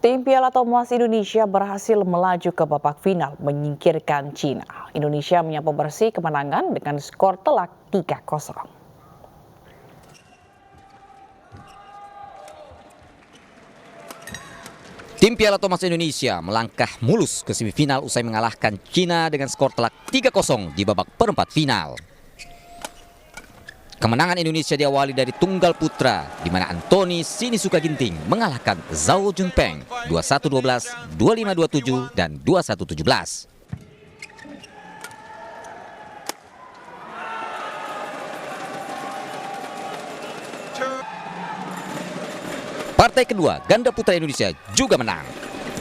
Tim Piala Thomas Indonesia berhasil melaju ke babak final menyingkirkan Cina. Indonesia menyapu bersih kemenangan dengan skor telak 3-0. Tim Piala Thomas Indonesia melangkah mulus ke semifinal usai mengalahkan Cina dengan skor telak 3-0 di babak perempat final. Kemenangan Indonesia diawali dari tunggal putra, di mana Anthony Sinisuka Ginting mengalahkan Zhao Junpeng 21-12, 25-27, dan 21-17. Partai kedua, ganda putra Indonesia juga menang.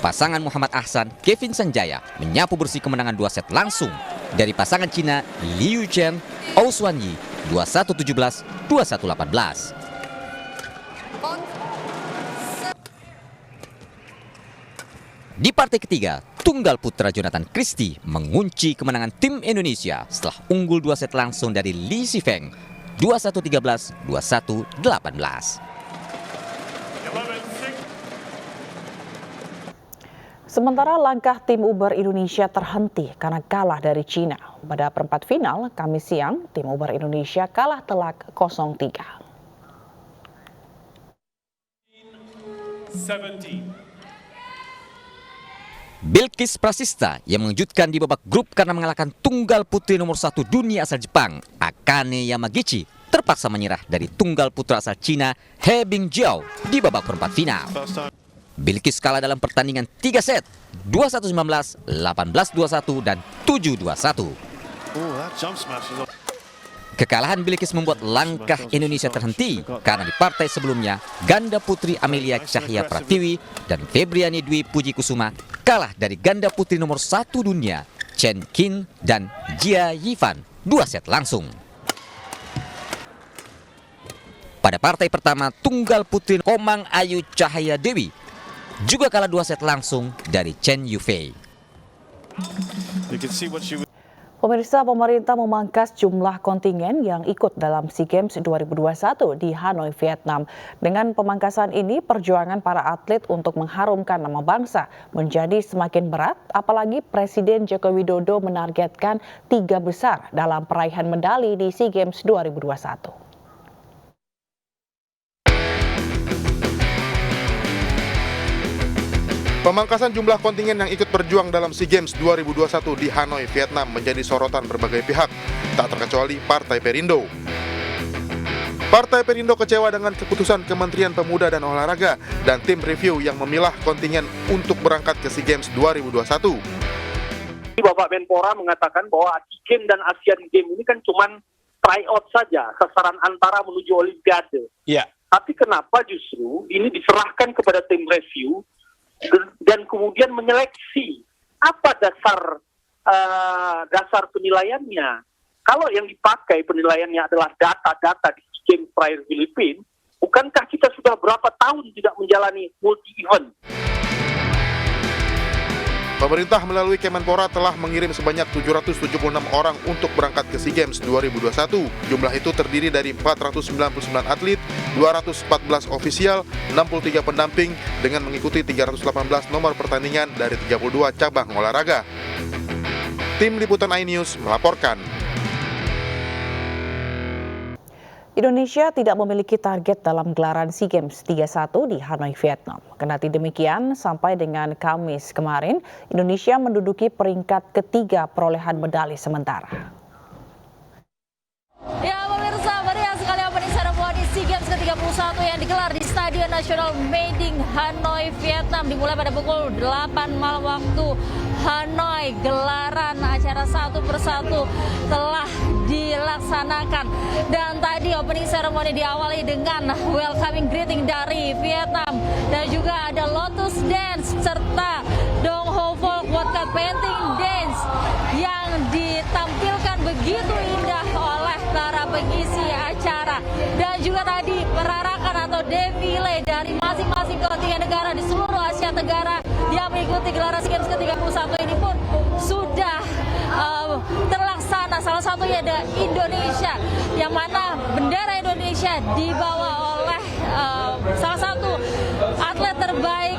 Pasangan Muhammad Ahsan, Kevin Sanjaya menyapu bersih kemenangan 2 set langsung dari pasangan Cina Liu Chen, Ou Xuanyi 21-17, 21-18. Di partai ketiga, tunggal putra Jonathan Christie mengunci kemenangan tim Indonesia setelah unggul 2 set langsung dari Li Sifeng 21-13, 21-18. Sementara langkah tim Uber Indonesia terhenti karena kalah dari Cina. Pada perempat final, Kamis siang, tim Uber Indonesia kalah telak 0-3. Bilkis Prasista yang mengejutkan di babak grup karena mengalahkan tunggal putri nomor 1 dunia asal Jepang, Akane Yamagichi, terpaksa menyerah dari tunggal putra asal Cina, He Bingjiao, di babak perempat final. Bilkis kalah dalam pertandingan 3 set, 21-19, 18-21, dan 7-21. Kekalahan Bilkis membuat langkah Indonesia terhenti karena di partai sebelumnya, ganda putri Amelia Cahya Pratiwi dan Febriani Dwi Puji Kusuma kalah dari ganda putri nomor 1 dunia, Chen Qin dan Jia Yifan 2 set langsung. Pada partai pertama, tunggal putri Komang Ayu Cahaya Dewi juga kalah 2 set langsung dari Chen Yufei. Pemirsa, pemerintah memangkas jumlah kontingen yang ikut dalam SEA Games 2021 di Hanoi, Vietnam. Dengan pemangkasan ini, perjuangan para atlet untuk mengharumkan nama bangsa menjadi semakin berat, apalagi Presiden Joko Widodo menargetkan 3 besar dalam peraihan medali di SEA Games 2021. Pemangkasan jumlah kontingen yang ikut berjuang dalam SEA Games 2021 di Hanoi, Vietnam menjadi sorotan berbagai pihak, tak terkecuali Partai Perindo. Partai Perindo kecewa dengan keputusan Kementerian Pemuda dan Olahraga dan tim review yang memilah kontingen untuk berangkat ke SEA Games 2021. Bapak Menpora mengatakan bahwa SEA Games dan Asian Games ini kan cuma tryout saja, sasaran antara menuju Olimpiade. Ya. Tapi kenapa justru ini diserahkan kepada tim review dan kemudian menyeleksi apa dasar penilaiannya. Kalau yang dipakai penilaiannya adalah data-data di SEA Games terakhir Filipina, bukankah kita sudah berapa tahun tidak menjalani multi-event? Pemerintah melalui Kemenpora telah mengirim sebanyak 776 orang untuk berangkat ke SEA Games 2021. Jumlah itu terdiri dari 499 atlet, 214 ofisial, 63 pendamping dengan mengikuti 318 nomor pertandingan dari 32 cabang olahraga. Tim Liputan iNews melaporkan. Indonesia tidak memiliki target dalam gelaran SEA Games 31 di Hanoi, Vietnam. Kendati demikian, sampai dengan Kamis kemarin, Indonesia menduduki peringkat ketiga perolehan medali sementara. Ya pemirsa, meriah sekali opening ceremony SEA Games ke-31 yang digelar di Stadion Nasional Mading Hanoi, Vietnam. Dimulai pada pukul 8 malam waktu Hanoi. Gelaran acara satu persatu telah dilaksanakan. Dan tadi opening ceremony diawali dengan welcoming greeting dari Vietnam. Dan juga ada Lotus Dance serta Dong Ho Folk Vodka Painting Dance yang ditampilkan begitu indah oleh para pengisi acara. Dan juga tadi perarakan atau defile dari masing-masing kontingen negara di seluruh Asia Tenggara yang mengikuti gelaran SEA Games ke-31 ini pun sudah terlaksana. Salah satunya ada Indonesia, yang mana bendera Indonesia dibawa oleh salah satu atlet terbaik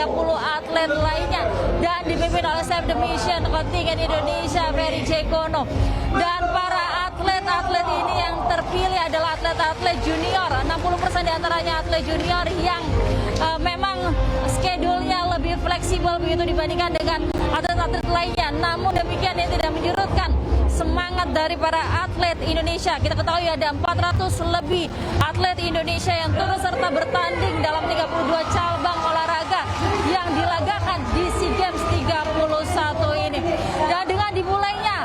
atlet lainnya dan dipimpin oleh Chef de Mission kontingen Indonesia Ferry Jekono. Dan para atlet ini yang terpilih adalah atlet-atlet junior, 60% diantaranya atlet junior yang memang schedule-nya lebih fleksibel begitu dibandingkan dengan atlet-atlet lainnya. Namun demikian ini tidak menyurutkan semangat dari para atlet Indonesia. Kita ketahui ada 400 lebih atlet Indonesia yang turut serta bertanding dalam 32 cabang olahraga yang dilagakan di SEA Games 31 ini. Dan dengan dimulainya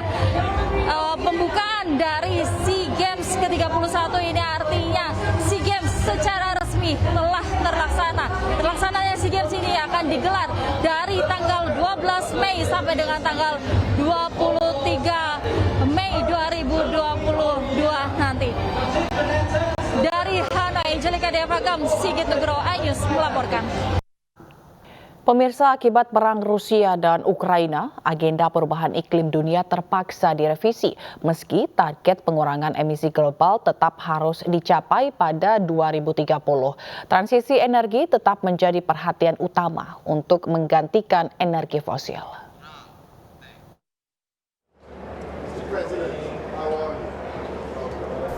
pembukaan dari SEA Games ke-31 ini artinya SEA Games secara resmi telah terlaksana. Terlaksananya SEA Games ini akan digelar dari tanggal 12 Mei sampai dengan tanggal 23 Mei 2022 nanti. Dari Hanoi, Angelica Devagam, Sigit Nugroho, iNews melaporkan. Pemirsa, akibat perang Rusia dan Ukraina, agenda perubahan iklim dunia terpaksa direvisi meski target pengurangan emisi global tetap harus dicapai pada 2030. Transisi energi tetap menjadi perhatian utama untuk menggantikan energi fosil.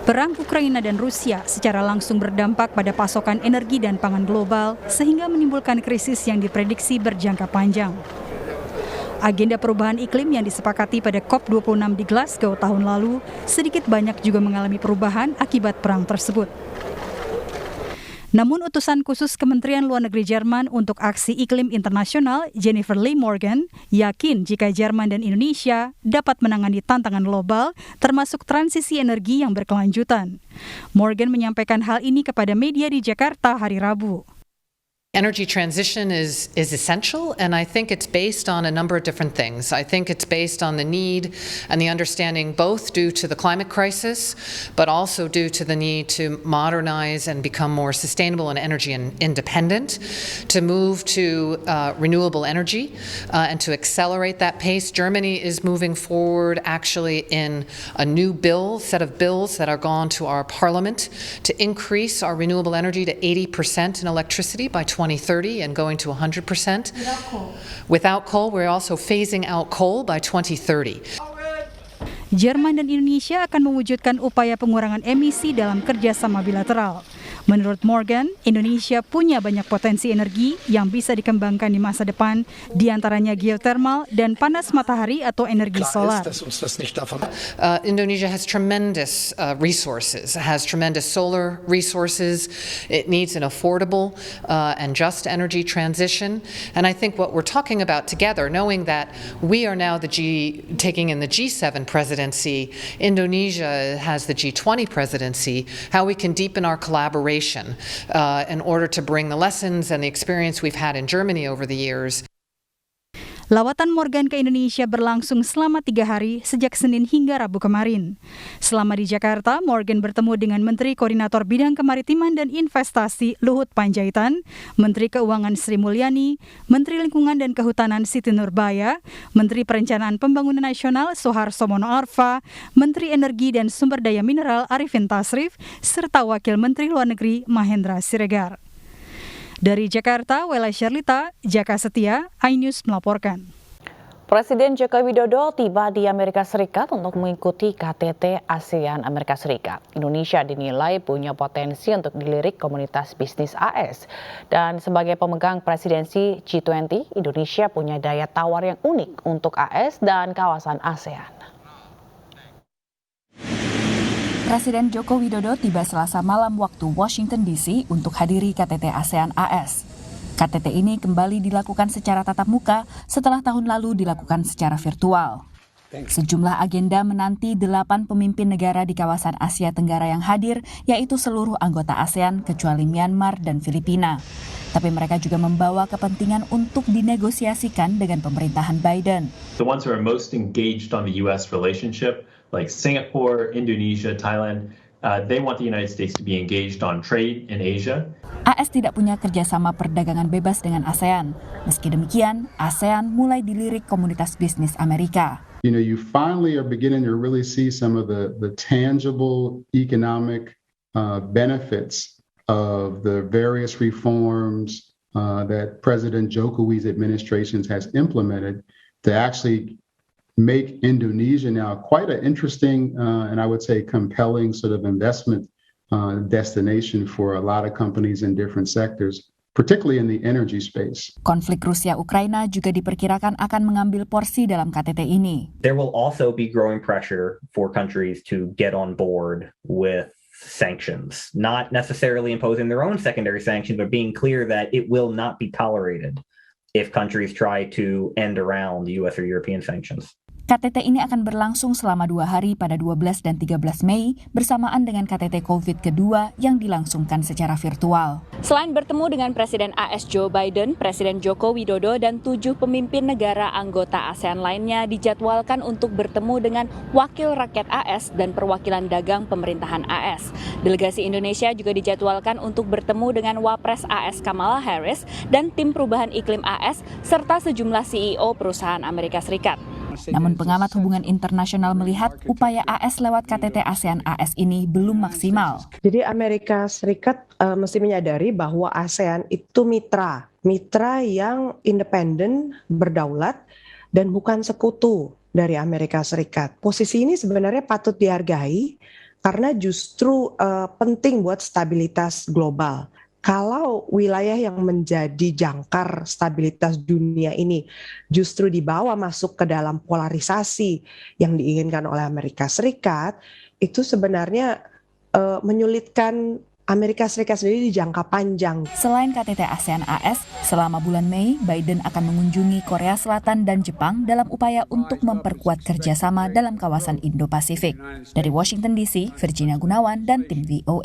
Perang Ukraina dan Rusia secara langsung berdampak pada pasokan energi dan pangan global sehingga menimbulkan krisis yang diprediksi berjangka panjang. Agenda perubahan iklim yang disepakati pada COP26 di Glasgow tahun lalu sedikit banyak juga mengalami perubahan akibat perang tersebut. Namun utusan khusus Kementerian Luar Negeri Jerman untuk Aksi Iklim Internasional, Jennifer Lee Morgan, yakin jika Jerman dan Indonesia dapat menangani tantangan global, termasuk transisi energi yang berkelanjutan. Morgan menyampaikan hal ini kepada media di Jakarta hari Rabu. Energy transition is essential, and I think it's based on a number of different things. I think it's based on the need and the understanding both due to the climate crisis, but also due to the need to modernize and become more sustainable and energy independent, to move to renewable energy, and to accelerate that pace. Germany is moving forward actually in a new set of bills that are gone to our parliament to increase our renewable energy to 80% in electricity by 2030 and going to 100%. Without coal, we're also phasing out coal by 2030. Jerman dan Indonesia akan mewujudkan upaya pengurangan emisi dalam kerjasama bilateral. Menurut Morgan, Indonesia punya banyak potensi energi yang bisa dikembangkan di masa depan, diantaranya geothermal dan panas matahari atau energi solar. Indonesia has tremendous resources, has tremendous solar resources. It needs an affordable and just energy transition. And I think what we're talking about together, knowing that we are now taking in the G7 presidency, Indonesia has the G20 presidency, how we can deepen our collaboration in order to bring the lessons and the experience we've had in Germany over the years. Lawatan Morgan ke Indonesia berlangsung selama 3 hari sejak Senin hingga Rabu kemarin. Selama di Jakarta, Morgan bertemu dengan Menteri Koordinator Bidang Kemaritiman dan Investasi Luhut Panjaitan, Menteri Keuangan Sri Mulyani, Menteri Lingkungan dan Kehutanan Siti Nurbaya, Menteri Perencanaan Pembangunan Nasional Soeharto Mono Arfa, Menteri Energi dan Sumber Daya Mineral Arifin Tasrif, serta Wakil Menteri Luar Negeri Mahendra Siregar. Dari Jakarta, Wela Sherlita, Jaka Setia, iNews melaporkan. Presiden Joko Widodo tiba di Amerika Serikat untuk mengikuti KTT ASEAN Amerika Serikat. Indonesia dinilai punya potensi untuk dilirik komunitas bisnis AS. Dan sebagai pemegang presidensi G20, Indonesia punya daya tawar yang unik untuk AS dan kawasan ASEAN. Presiden Joko Widodo tiba Selasa malam waktu Washington DC untuk hadiri KTT ASEAN AS. KTT ini kembali dilakukan secara tatap muka setelah tahun lalu dilakukan secara virtual. Sejumlah agenda menanti 8 pemimpin negara di kawasan Asia Tenggara yang hadir, yaitu seluruh anggota ASEAN kecuali Myanmar dan Filipina. Tapi mereka juga membawa kepentingan untuk dinegosiasikan dengan pemerintahan Biden. The ones who are most engaged on the U.S. relationship, like Singapore, Indonesia, Thailand, they want the United States to be engaged on trade in Asia. AS tidak punya kerjasama perdagangan bebas dengan ASEAN. Meski demikian, ASEAN mulai dilirik komunitas bisnis Amerika. You know, you finally are beginning to really see some of the tangible economic benefits of the various reforms that President Jokowi's administration has implemented to actually make Indonesia now quite an interesting and I would say compelling sort of investment destination for a lot of companies in different sectors, particularly in the energy space. Konflik Rusia-Ukraina juga diperkirakan akan mengambil porsi dalam KTT ini. There will also be growing pressure for countries to get on board with sanctions, not necessarily imposing their own secondary sanctions, but being clear that it will not be tolerated if countries try to end around US or European sanctions. KTT ini akan berlangsung selama 2 hari pada 12 dan 13 Mei bersamaan dengan KTT COVID kedua yang dilangsungkan secara virtual. Selain bertemu dengan Presiden AS Joe Biden, Presiden Joko Widodo dan 7 pemimpin negara anggota ASEAN lainnya dijadwalkan untuk bertemu dengan Wakil Rakyat AS dan Perwakilan Dagang Pemerintahan AS. Delegasi Indonesia juga dijadwalkan untuk bertemu dengan Wapres AS Kamala Harris dan tim perubahan iklim AS serta sejumlah CEO perusahaan Amerika Serikat. Namun pengamat hubungan internasional melihat upaya AS lewat KTT ASEAN-AS ini belum maksimal. Jadi Amerika Serikat mesti menyadari bahwa ASEAN itu mitra yang independen, berdaulat, dan bukan sekutu dari Amerika Serikat. Posisi ini sebenarnya patut dihargai karena justru penting buat stabilitas global. Kalau wilayah yang menjadi jangkar stabilitas dunia ini justru dibawa masuk ke dalam polarisasi yang diinginkan oleh Amerika Serikat, itu sebenarnya menyulitkan Amerika Serikat sendiri di jangka panjang. Selain KTT ASEAN-AS, selama bulan Mei, Biden akan mengunjungi Korea Selatan dan Jepang dalam upaya untuk memperkuat kerjasama dalam kawasan Indo-Pasifik. Dari Washington DC, Virginia Gunawan dan tim VOA.